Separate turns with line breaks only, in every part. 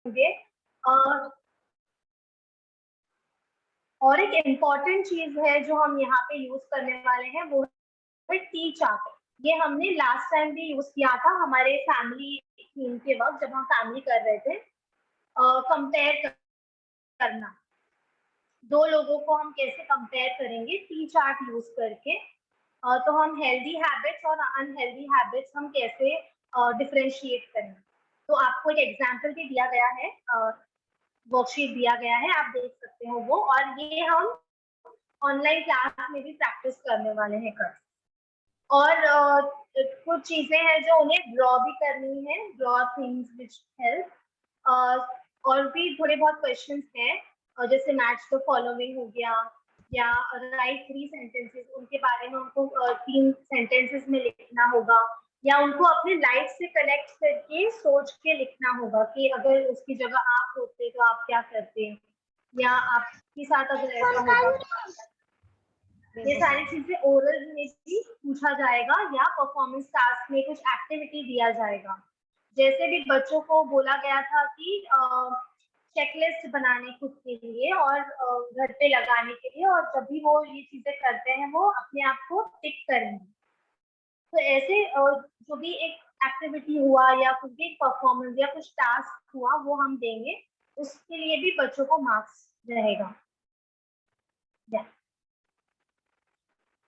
होंगे। और एक इम्पॉर्टेंट चीज है जो हम यहाँ पे यूज करने वाले हैं वो है टी चार्ट। ये हमने लास्ट टाइम भी यूज किया था हमारे फैमिली थीम के वक्त, जब हम फैमिली कर रहे थे। कंपेयर करना, दो लोगों को हम कैसे कंपेयर करेंगे टी चार्ट यूज करके। तो हम हेल्दी हैबिट्स और अनहेल्दी हैबिट्स हम कैसे डिफरेंशिएट करें। तो आपको एक एग्जांपल भी दिया गया है, वर्कशीट दिया गया है, आप देख सकते हो वो। और ये हम ऑनलाइन क्लास में भी प्रैक्टिस करने वाले हैं कल। और कुछ चीजें हैं जो उन्हें ड्रॉ भी करनी है, ड्रॉ थिंग्स विच हेल्प। और भी थोड़े बहुत क्वेश्चंस हैं, जैसे मैच द फॉलोइंग हो गया, या राइट 3 सेंटेंसेस, उनके बारे में उनको 3 सेंटेंसेस में लिखना होगा, या उनको अपने लाइफ से कनेक्ट करके सोच के लिखना होगा कि अगर उसकी जगह आप होते तो आप क्या करते, या आपके साथ अगर ऐसा होगा। ये सारी चीजें ओरल में भी पूछा जाएगा, या परफॉर्मेंस टास्क में कुछ एक्टिविटी दिया जाएगा। जैसे भी बच्चों को बोला गया था कि चेकलिस्ट बनाने खुद के लिए और घर पे लगाने के लिए, और जब भी वो ये चीजें करते हैं वो अपने आप को टिक करेंगे। तो ऐसे जो भी एक एक्टिविटी हुआ या कुछ भी परफॉर्मेंस या कुछ टास्क हुआ वो हम देंगे, उसके लिए भी बच्चों को मार्क्स रहेगा।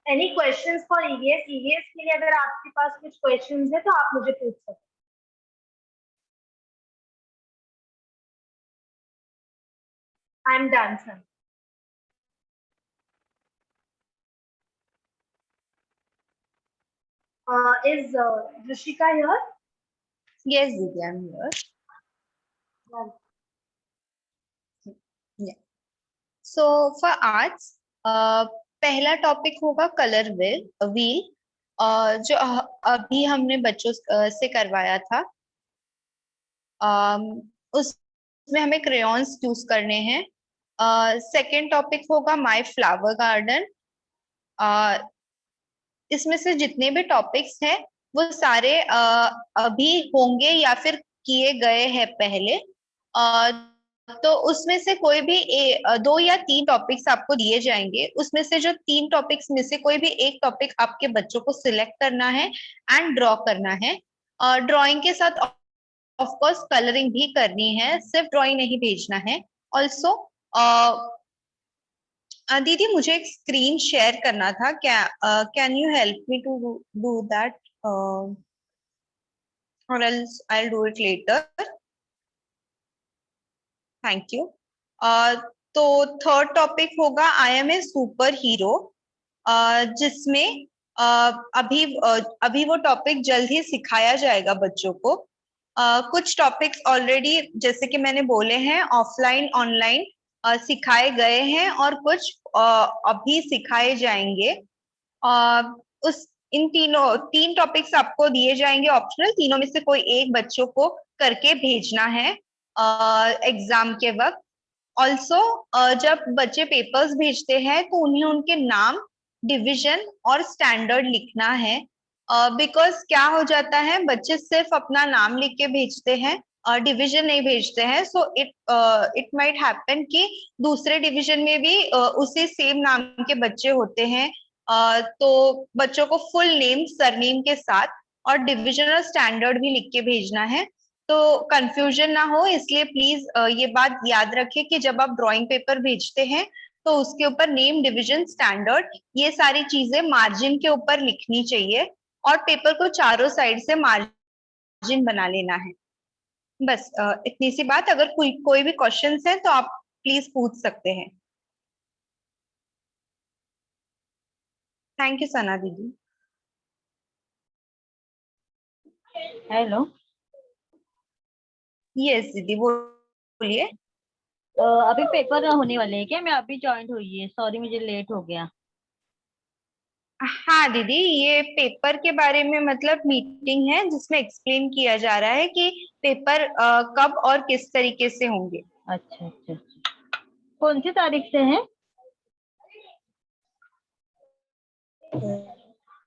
Any questions for EVS? EVS के लिए अगर आपके पास कुछ क्वेश्चंस है तो आप मुझे पूछ सकते हैं। I am done sir. Is Rishika here?
Yes, Didi, I'm here. Yeah. So for arts, पहला टॉपिक होगा कलर व्हील, जो अभी हमने बच्चों से करवाया था। उसमें हमें क्रेयॉन्स यूज करने हैं। सेकेंड टॉपिक होगा माय फ्लावर गार्डन। इसमें से जितने भी टॉपिक्स हैं वो सारे अभी होंगे या फिर किए गए हैं पहले। तो उसमें से कोई भी 2 या 3 टॉपिक्स आपको दिए जाएंगे। उसमें से जो 3 टॉपिक्स में से कोई भी एक टॉपिक आपके बच्चों को सिलेक्ट करना है एंड ड्रॉ करना है। ड्राइंग के साथ ऑफ कोर्स कलरिंग भी करनी है, सिर्फ ड्राइंग नहीं भेजना है। ऑल्सो दीदी, मुझे एक स्क्रीन शेयर करना था, क्या can you help me to do that, और else I will do it later. Thank you. तो थर्ड टॉपिक होगा I am a superhero, जिसमें अभी वो टॉपिक जल्द ही सिखाया जाएगा बच्चों को। कुछ टॉपिक्स ऑलरेडी जैसे कि मैंने बोले हैं ऑफलाइन ऑनलाइन सिखाए गए हैं, और कुछ अभी सिखाए जाएंगे। उस इन 3 टॉपिक्स आपको दिए जाएंगे ऑप्शनल, तीनों में से कोई एक बच्चों को करके भेजना है एग्जाम के वक्त। ऑल्सो जब बच्चे पेपर्स भेजते हैं तो उन्हें उनके नाम, डिवीजन और स्टैंडर्ड लिखना है। बिकॉज क्या हो जाता है, बच्चे सिर्फ अपना नाम लिख के भेजते हैं, डिवीजन नहीं भेजते हैं। सो इट माइट हैपन कि दूसरे डिवीजन में भी उसी सेम नाम के बच्चे होते हैं। तो बच्चों को फुल नेम, सरनेम के साथ और डिवीजन और स्टैंडर्ड भी लिख के भेजना है, तो कंफ्यूजन ना हो। इसलिए प्लीज ये बात याद रखें कि जब आप ड्राइंग पेपर भेजते हैं तो उसके ऊपर नेम, डिवीजन, स्टैंडर्ड, ये सारी चीजें मार्जिन के ऊपर लिखनी चाहिए, और पेपर को चारों साइड से मार्जिन बना लेना है। बस इतनी सी बात। अगर कोई भी क्वेश्चंस है तो आप प्लीज पूछ सकते हैं। थैंक यू सना दीदी।
हेलो।
यस दीदी, बोलिए।
अभी पेपर होने वाले हैं क्या? मैं अभी ज्वाइन हुई है, सॉरी मुझे लेट हो गया।
हाँ दीदी, ये पेपर के बारे में मतलब मीटिंग है जिसमें एक्सप्लेन किया जा रहा है कि पेपर कब और किस तरीके से होंगे।
अच्छा अच्छा, कौन सी तारीख से है?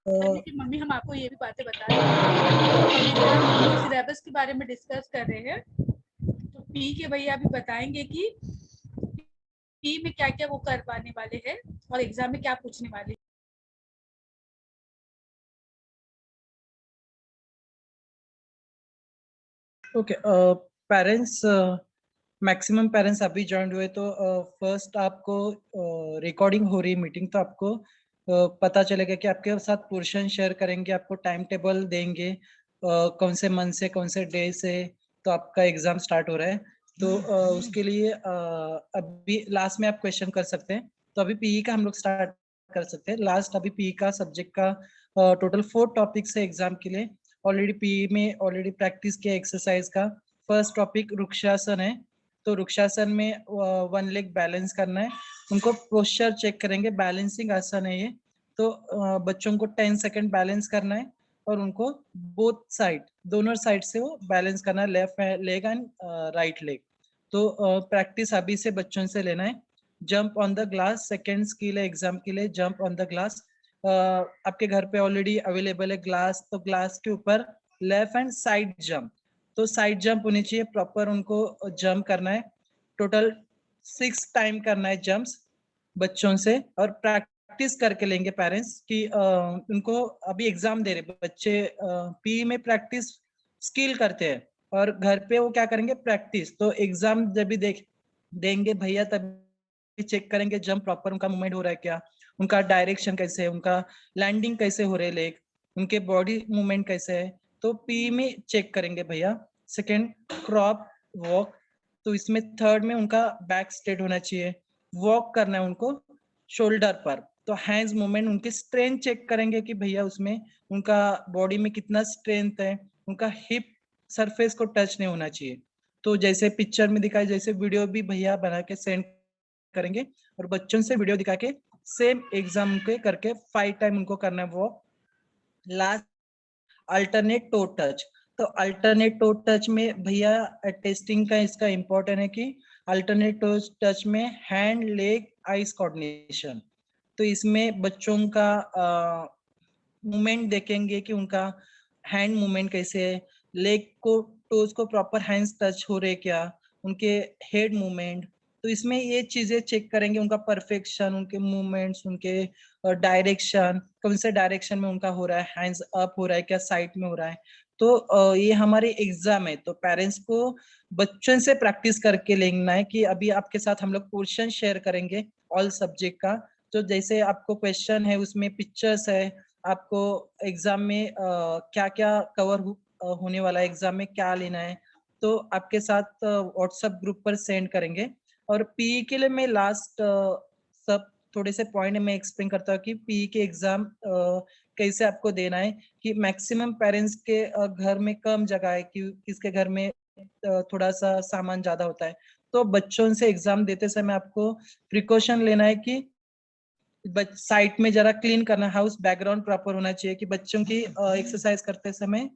लेकिन मम्मी हम आपको ये भी बातें बता रहे हैं, अभी जो है हम सिलेबस के बारे में डिस्कस कर रहे हैं, तो पी के भैया अभी बताएंगे कि पी में क्या क्या वो कर पाने वाले हैं और एग्जाम में क्या पूछने वाले हैं।
ओके, पेरेंट्स, मैक्सिमम पेरेंट्स अभी ज्वाइन हुए तो फर्स्ट आपको रिकॉर्डिंग हो रही है मीटिंग, तो आपको पता चलेगा कि आपके साथ पोर्शन शेयर करेंगे, आपको टाइम टेबल देंगे कौन से मंथ से कौन से डे से तो आपका एग्जाम स्टार्ट हो रहा है। तो उसके लिए अभी लास्ट में आप क्वेश्चन कर सकते हैं। तो अभी पीई का हम लोग स्टार्ट कर सकते हैं। लास्ट अभी पीई का सब्जेक्ट का टोटल 4 टॉपिक्स है एग्जाम के लिए। ऑलरेडी पीई में ऑलरेडी प्रैक्टिस किया एक्सरसाइज का। फर्स्ट टॉपिक वृक्षासन है। तो वृक्षासन में 1 लेग बैलेंस करना है, उनको पोस्चर चेक करेंगे, बैलेंसिंग आसन है ये। तो बच्चों को 10 सेकंड बैलेंस करना है और उनको बोथ साइड, दोनों साइड से वो बैलेंस करना है, left leg and right leg. तो प्रैक्टिस अभी से बच्चों से लेना है। Jump on the glass, second skill है एग्जाम के लिए, जंप ऑन द ग्लास। आपके घर पे ऑलरेडी अवेलेबल है ग्लास, तो ग्लास के ऊपर लेफ्ट एंड साइड जंप, तो साइड जंप होनी चाहिए प्रॉपर, उनको जंप करना है। टोटल 6 टाइम करना है जंप्स बच्चों से, और प्रैक्टिस करके लेंगे पेरेंट्स कि उनको अभी एग्जाम दे रहे बच्चे, पी में प्रैक्टिस स्किल करते हैं और घर पे वो क्या करेंगे, प्रैक्टिस। तो एग्जाम जब भी देंगे भैया तब चेक करेंगे जंप प्रॉपर उनका मूवमेंट हो रहा है क्या, उनका डायरेक्शन कैसे है, उनका लैंडिंग कैसे हो रहे लेग, उनके बॉडी मूवमेंट कैसे है। तो पी में चेक करेंगे भैया। सेकेंड, क्रॉप वॉक, तो इसमें थर्ड में उनका बैक स्ट्रेट होना चाहिए, वॉक करना है उनको शोल्डर पर। तो हैंड्स मूवमेंट, उनके स्ट्रेंथ चेक करेंगे कि भैया उसमें उनका बॉडी में कितना स्ट्रेंथ है, उनका हिप सरफेस को टच नहीं होना चाहिए। तो जैसे पिक्चर में दिखाए जैसे वीडियो भी भैया बना के सेंड करेंगे, और बच्चों से वीडियो दिखा के सेम एग्जाम के करके 5 टाइम उनको करना है वो। Last, alternate to touch. तो अल्टरनेट टो टच में भैया टेस्टिंग का इसका इम्पोर्टेंट है कि अल्टरनेट टो टच में हैंड लेग आइज कोऑर्डिनेशन। तो इसमें बच्चों का मूवमेंट देखेंगे कि उनका हैंड मूवमेंट कैसे है, लेग को टोज को प्रॉपर हैंड्स टच हो रहे क्या, उनके हेड मूवमेंट। तो इसमें ये चीजें चेक करेंगे, उनका परफेक्शन, उनके मूवमेंट्स, उनके डायरेक्शन, कौन से डायरेक्शन में उनका हो रहा है, हैंड्स अप हो रहा है क्या, साइड में हो रहा है। तो ये हमारे एग्जाम है, तो पेरेंट्स को बच्चों से प्रैक्टिस करके लेना है कि अभी आपके साथ हम लोग पोर्शन शेयर करेंगे ऑल सब्जेक्ट का। तो जैसे आपको क्वेश्चन है उसमें पिक्चर्स है, आपको एग्जाम में क्या क्या कवर होने वाला है, एग्जाम में क्या लेना है, तो आपके साथ व्हाट्सएप ग्रुप पर सेंड करेंगे। और पीई के लिए मैं लास्ट सब थोड़े से पॉइंट मैं एक्सप्लेन करता हूँ कि पीई के एग्जाम कैसे आपको देना है। कि मैक्सिमम पेरेंट्स के घर में कम जगह है, कि किसके घर में थोड़ा सा सामान ज्यादा होता है, तो बच्चों से एग्जाम देते समय आपको प्रिकॉशन लेना है कि साइट में जरा क्लीन करना, हाउस बैकग्राउंड प्रॉपर होना चाहिए, कि बच्चों की एक्सरसाइज करते समय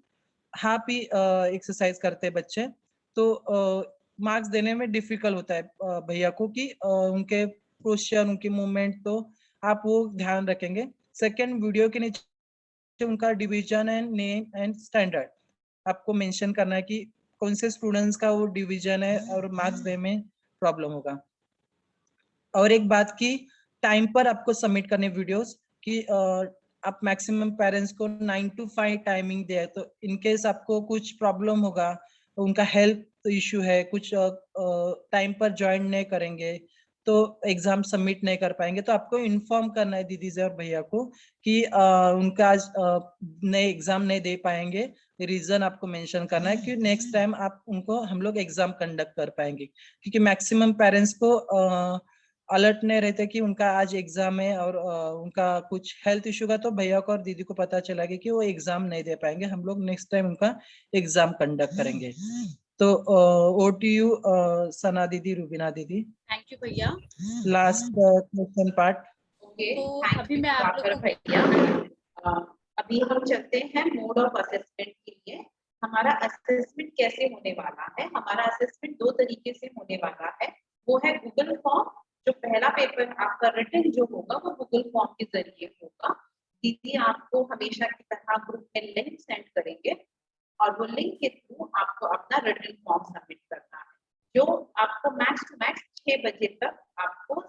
हाफ ही एक्सरसाइज करते हैं बच्चे, तो मार्क्स देने में डिफिकल्ट होता है भैया को कि उनके पोस्चर, उनकी मूवमेंट, तो आप वो ध्यान रखेंगे। सेकंड, वीडियो के नीचे उनका division and name and standard आपको मेंशन करना है कि कौन से स्टूडेंट्स का वो डिवीजन है और मार्क्स देने में प्रॉब्लम होगा। और एक बात की, टाइम पर आपको सबमिट करने वीडियोस कि आप मैक्सिमम पेरेंट्स को 9 to 5 टाइमिंग दिया है, तो इनकेस आपको कुछ प्रॉब्लम होगा, उनका हेल्थ इश्यू है, कुछ टाइम पर ज्वाइन नहीं करेंगे तो एग्जाम सबमिट नहीं कर पाएंगे, तो आपको इन्फॉर्म करना है दीदी से और भैया को कि उनका आज नए एग्जाम नहीं दे पाएंगे, रीजन आपको मेंशन करना है कि नेक्स्ट टाइम आप उनको हम लोग एग्जाम कंडक्ट कर पाएंगे। क्योंकि मैक्सिमम पेरेंट्स को अलर्ट नहीं रहते कि उनका आज एग्जाम है और उनका कुछ हेल्थ इश्यू का, तो भैया को और दीदी को पता चला गया कि वो एग्जाम नहीं दे पाएंगे, हम लोग नेक्स्ट टाइम उनका एग्जाम कंडक्ट करेंगे। तो ओ टू यू सना दीदी, रुबीना दीदी।
थैंक यू भैया।
Last question part.
ओके,
तो
थैंक
अभी
यू
मैं आप लोग को
भैया। अभी हम चलते हैं मोड ऑफ असेसमेंट के लिए। हमारा असेसमेंट कैसे होने वाला है? हमारा असेसमेंट 2 तरीके से होने वाला है। वो है गूगल फॉर्म। जो पहला पेपर आपका रिटन जो होगा वो गूगल फॉर्म के जरिए होगा। दीदी आपको हमेशा की तरह ग्रुप में लिंक सेंड करेंगे और वो लिंक के थ्रू आपको अपना रिटन फॉर्म सबमिट करना है। जो आपको मैक्स टू मैक्स 6 बजे तक आपको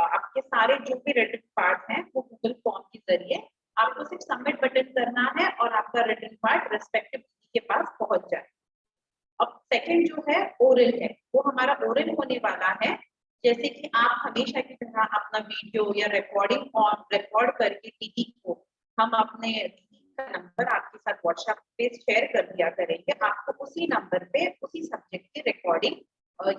आपके सारे जो भी रिटन पार्ट हैं वो गूगल फॉर्म के जरिए आपको सिर्फ सबमिट बटन करना है और आपका रिटन पार्ट रेस्पेक्टिव के पास पहुंच जाए। अब सेकंड जो है ओरल है, वो हमारा ओरल होने वाला है। जैसे कि आप हमेशा की तरह अपना वीडियो या रिकॉर्ड करके दीदी को हम अपने दीदी का नंबर आपके साथ व्हाट्सएप पे शेयर कर दिया करेंगे। आपको उसी नंबर पे उसी सब्जेक्ट की रिकॉर्डिंग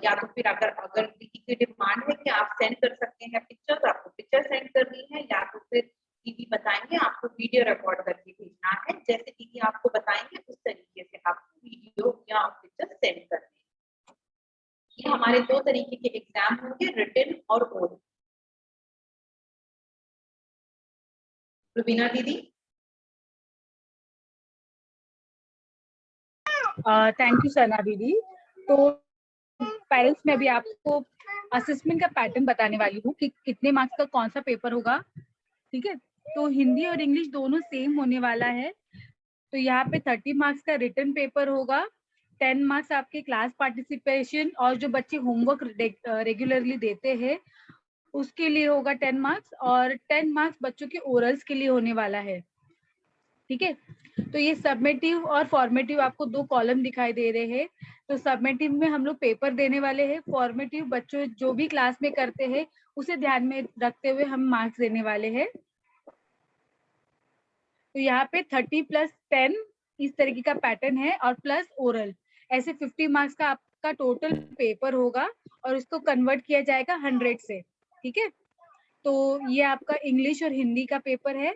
या तो फिर अगर दीदी की डिमांड है कि आप सेंड कर सकते हैं पिक्चर, आपको पिक्चर सेंड करनी है, या तो फिर दीदी बताएंगे आपको वीडियो रिकॉर्ड करके भेजना है। जैसे दीदी आपको बताएंगे उस तरीके से आपको वीडियो या पिक्चर सेंड करनी है। ये हमारे 2 तरीके के एग्जाम होंगे, रिटन और ओरल। रुबीना दीदी।
थैंक यू सना दीदी। तो पेरेंट्स में अभी आपको असेसमेंट का पैटर्न बताने वाली हूँ कि कितने मार्क्स का कौन सा पेपर होगा। ठीक है, तो हिंदी और इंग्लिश दोनों सेम होने वाला है। तो यहाँ पे 30 मार्क्स का रिटन पेपर होगा, 10 मार्क्स आपके क्लास पार्टिसिपेशन और जो बच्चे होमवर्क रेगुलरली देते हैं उसके लिए होगा 10 मार्क्स, और 10 मार्क्स बच्चों के ओरल्स के लिए होने वाला है। ठीक है, तो ये सबमिटिव और फॉर्मेटिव आपको 2 कॉलम दिखाई दे रहे हैं। तो सबमिटिव में हम लोग पेपर देने वाले हैं, फॉर्मेटिव बच्चों जो भी क्लास में करते हैं उसे ध्यान में रखते हुए हम मार्क्स देने वाले हैं। तो यहाँ पे 30 + 10 इस तरीके का पैटर्न है और प्लस ओरल, ऐसे 50 मार्क्स का आपका टोटल पेपर होगा और इसको कन्वर्ट किया जाएगा 100 से। ठीक है, तो ये आपका इंग्लिश और हिंदी का पेपर है।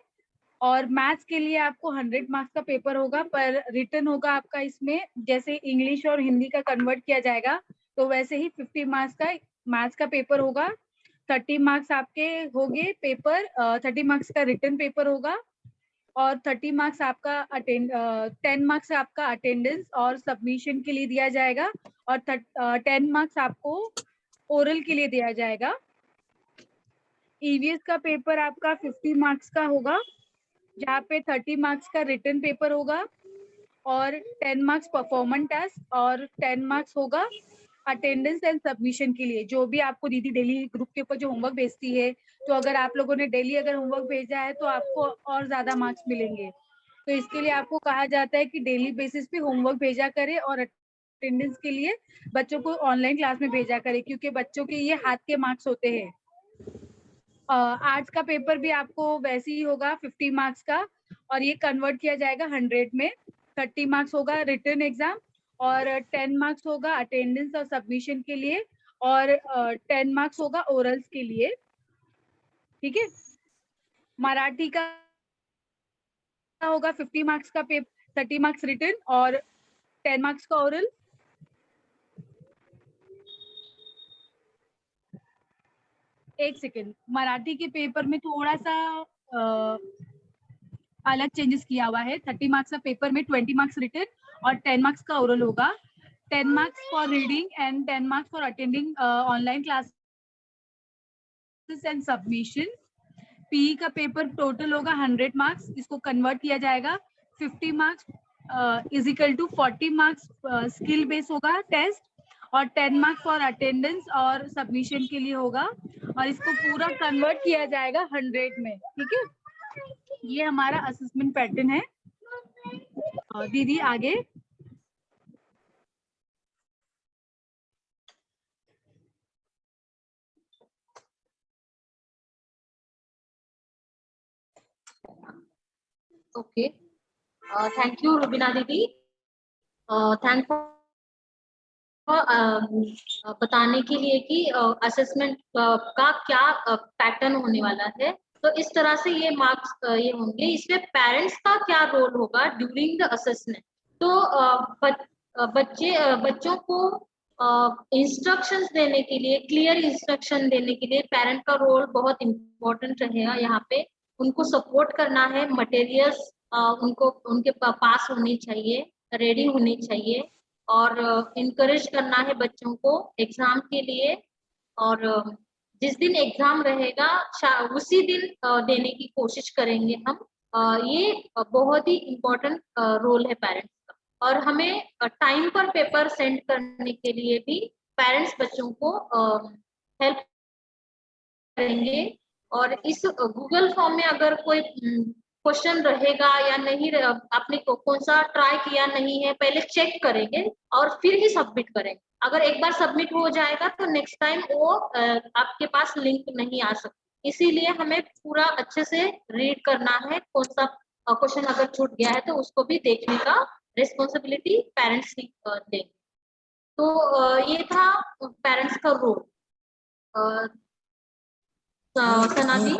और मैथ्स के लिए आपको 100 मार्क्स का पेपर होगा, पर रिटन होगा आपका इसमें जैसे इंग्लिश और हिंदी का कन्वर्ट किया जाएगा तो वैसे ही 50 मार्क्स का मैथ्स का पेपर होगा। 30 मार्क्स आपके होंगे पेपर, 30 मार्क्स का रिटन पेपर होगा और 30 मार्क्स आपका 10 मार्क्स आपका अटेंडेंस और सबमिशन के लिए दिया जाएगा और 10 मार्क्स आपको ओरल के लिए दिया जाएगा। ईवीएस का पेपर आपका 50 मार्क्स का होगा, जहाँ पे 30 मार्क्स का रिटन पेपर होगा और 10 मार्क्स परफॉर्मेंस टेस्ट और 10 मार्क्स होगा अटेंडेंस एंड सबमिशन के लिए। जो भी आपको दीदी डेली ग्रुप के ऊपर जो होमवर्क भेजती है, तो अगर आप लोगों ने डेली अगर होमवर्क भेजा है तो आपको और ज्यादा मार्क्स मिलेंगे। तो इसके लिए आपको कहा जाता है कि डेली बेसिस पे होमवर्क भेजा करे और अटेंडेंस के लिए बच्चों को ऑनलाइन क्लास में भेजा करे, क्योंकि बच्चों के ये हाथ के मार्क्स होते हैं। आर्ट्स का पेपर भी आपको वैसे ही होगा 50 मार्क्स का और ये कन्वर्ट किया जाएगा 100 में। 30 मार्क्स होगा रिटन एग्जाम और 10 मार्क्स होगा अटेंडेंस और सबमिशन के लिए और 10 मार्क्स होगा ओरल्स के लिए। ठीक है, मराठी का होगा 50 मार्क्स का पेपर, 30 मार्क्स रिटन और 10 मार्क्स का ओरल। एक सेकेंड, मराठी के पेपर में थोड़ा सा अलग चेंजेस किया हुआ है। 30 मार्क्स का पेपर में 20 मार्क्स रिटन और 10 मार्क्स का ओरल होगा। 10 marks for reading and 10 marks for attending online classes and submission. PE का पेपर टोटल होगा 100 मार्क्स, इसको कन्वर्ट किया जाएगा 50 marks is equal to 40 marks skill base होगा टेस्ट और 10 मार्क्स फॉर अटेंडेंस और सबमिशन के लिए होगा और इसको पूरा कन्वर्ट किया जाएगा 100 में। ठीक है, ये हमारा असेसमेंट पैटर्न है। दीदी आगे।
ओके, थैंक यू रुबीना दीदी। थैंक बताने के लिए कि असेसमेंट का क्या पैटर्न होने वाला है। तो इस तरह से ये मार्क्स ये होंगे। इसमें पेरेंट्स का क्या रोल होगा ड्यूरिंग द असेसमेंट। तो बच्चों को इंस्ट्रक्शंस देने के लिए, क्लियर इंस्ट्रक्शन देने के लिए पेरेंट का रोल बहुत इम्पोर्टेंट रहेगा। यहाँ पे उनको सपोर्ट करना है, मटेरियल्स उनको उनके पास होनी चाहिए, रेडी होनी चाहिए और इनकरेज करना है बच्चों को एग्जाम के लिए। और जिस दिन एग्जाम रहेगा उसी दिन देने की कोशिश करेंगे हम। ये बहुत ही इम्पोर्टेंट रोल है पेरेंट्स का। और हमें टाइम पर पेपर सेंड करने के लिए भी
पेरेंट्स बच्चों को हेल्प करेंगे। और इस गूगल फॉर्म में अगर कोई क्वेश्चन रहेगा या नहीं, आपने कौन सा ट्राई किया नहीं है, पहले चेक करेंगे और फिर ही सबमिट करेंगे। अगर एक बार सबमिट हो जाएगा तो नेक्स्ट टाइम वो आपके पास लिंक नहीं आ सकती। इसीलिए हमें पूरा अच्छे से रीड करना है, कौन सा क्वेश्चन अगर छूट गया है तो उसको भी देखने का रिस्पॉन्सिबिलिटी पेरेंट्स लेंगे। तो ये था पेरेंट्स का रोल। सना दी,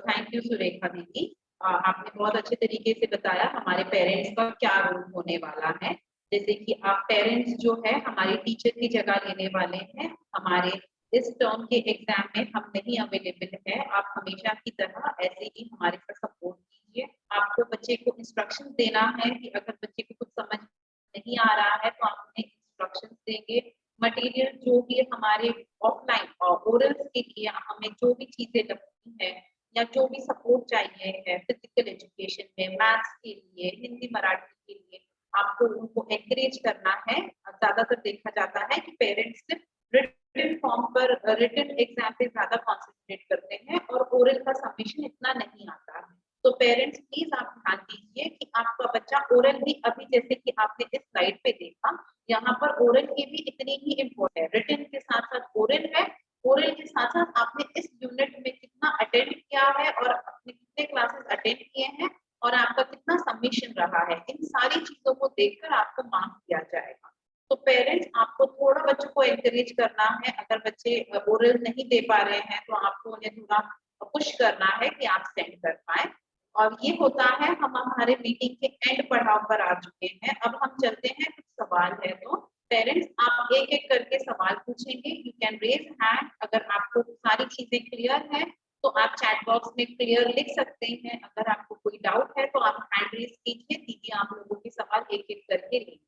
थैंक यू सुरेखा दीदी। आपने बहुत अच्छे तरीके से बताया हमारे पेरेंट्स का क्या रोल होने वाला है। जैसे कि आप पेरेंट्स जो है हमारे टीचर की जगह लेने वाले हैं। हमारे इस टर्म के एग्जाम में हम नहीं अवेलेबल है, आप हमेशा की तरह ऐसे ही हमारे साथ सपोर्ट कीजिए। आपको बच्चे को इंस्ट्रक्शन देना है कि अगर बच्चे को कुछ समझ नहीं आ रहा है तो आप उन्हें इंस्ट्रक्शन देंगे। मटेरियल जो भी हमारे ऑफलाइन और ओरल्स के लिए हमें जो भी चीजें लगती है या जो भी सपोर्ट चाहिए है फिजिकल एजुकेशन में, मैथ्स के लिए, हिंदी मराठी के लिए, आपको उनको एनकरेज करना है। ज्यादातर देखा जाता है कि पेरेंट्स सिर्फ रिटन फॉर्म पर, रिटन एग्जाम पे ज्यादा कॉन्सेंट्रेट करते हैं और ओरल का सबमिशन इतना नहीं आता है। तो पेरेंट्स प्लीज आप ध्यान दीजिए कि आपका बच्चा ओरल भी, अभी जैसे कि आपने इस स्लाइड पे देखा, यहाँ पर ओरल की भी इतनी ही इम्पोर्टेंट है। रिटन के साथ साथ ओरल है। ओरल के साथ साथ आपने इस यूनिट में कितना अटेंड किया है और अपने कितने क्लासेस अटेंड किए हैं और आपका कितना सबमिशन रहा है, इन सारी चीजों को देखकर आपको मार्क्स दिया जाएगा। तो पेरेंट्स आपको थोड़ा बच्चों को एनकरेज करना है। अगर बच्चे ओरल नहीं दे पा रहे हैं तो आपको उन्हें थोड़ा पुश करना है कि आप सेंड कर पाए। और ये होता है, हम हमारे मीटिंग के एंड पड़ाव पर आ चुके हैं। अब हम चलते हैं, कुछ सवाल है तो पेरेंट्स आप एक एक करके सवाल पूछेंगे। You can raise hand. अगर आपको सारी चीजें क्लियर है तो आप चैट बॉक्स में क्लियर लिख सकते हैं। अगर आपको कोई डाउट है तो आप हैंड रेज कीजिए, दीदी आप लोगों के सवाल एक एक करके लेंगे।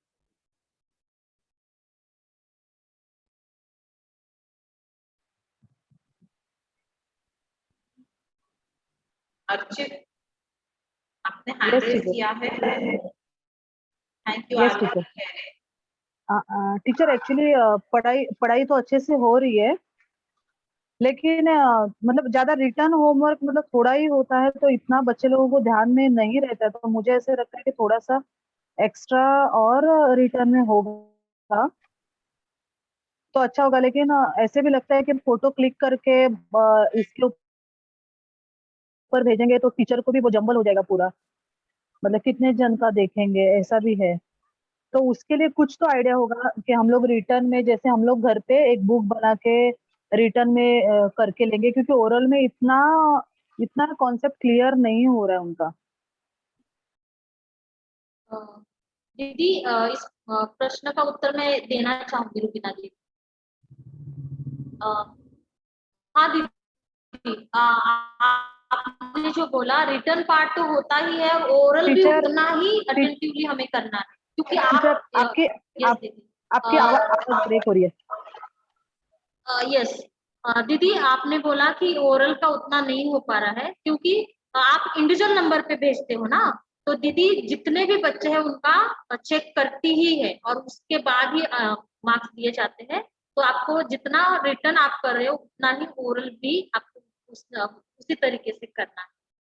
अर्चित, आपने हैंड रेज किया है। Thank you.
Yes teacher. Teacher actually पढ़ाई तो अच्छे से हो रही है, लेकिन मतलब ज्यादा रिटर्न होमवर्क मतलब थोड़ा ही होता है तो इतना बच्चे लोगों को ध्यान में नहीं रहता। तो मुझे ऐसे लगता है कि थोड़ा सा एक्स्ट्रा और रिटर्न में होगा तो अच्छा होगा। लेकिन ऐसे भी लगता है कि फोटो क्लिक करके इसके ऊपर भेजेंगे तो टीचर को भी वो जंबल हो जाएगा पूरा, मतलब कितने जन का देखेंगे, ऐसा भी है। तो उसके लिए कुछ तो आइडिया होगा कि हम लोग रिटर्न में, जैसे हम लोग घर पे एक बुक बना के रिटर्न में करके लेंगे, क्योंकि ओरल में इतना इतना कॉन्सेप्ट क्लियर नहीं हो रहा है उनका।
दीदी इस प्रश्न का उत्तर मैं देना चाहूंगी, रुबीना जी। हाँ दीदी, आपने जो बोला रिटर्न पार्ट तो होता ही है, ओरल भी उतना ही अटेंटिवली हमें करना है, क्योंकि
आपकी आवाज ब्रेक हो रही है।
यस दीदी, आपने बोला कि ओरल का उतना नहीं हो पा रहा है क्योंकि आप इंडिविजुअल नंबर पे भेजते हो ना। तो दीदी जितने भी बच्चे हैं उनका चेक करती ही है और उसके बाद ही मार्क्स दिए जाते हैं। तो आपको जितना रिटर्न आप कर रहे हो उतना ही ओरल भी आपको उसी तरीके से करना है।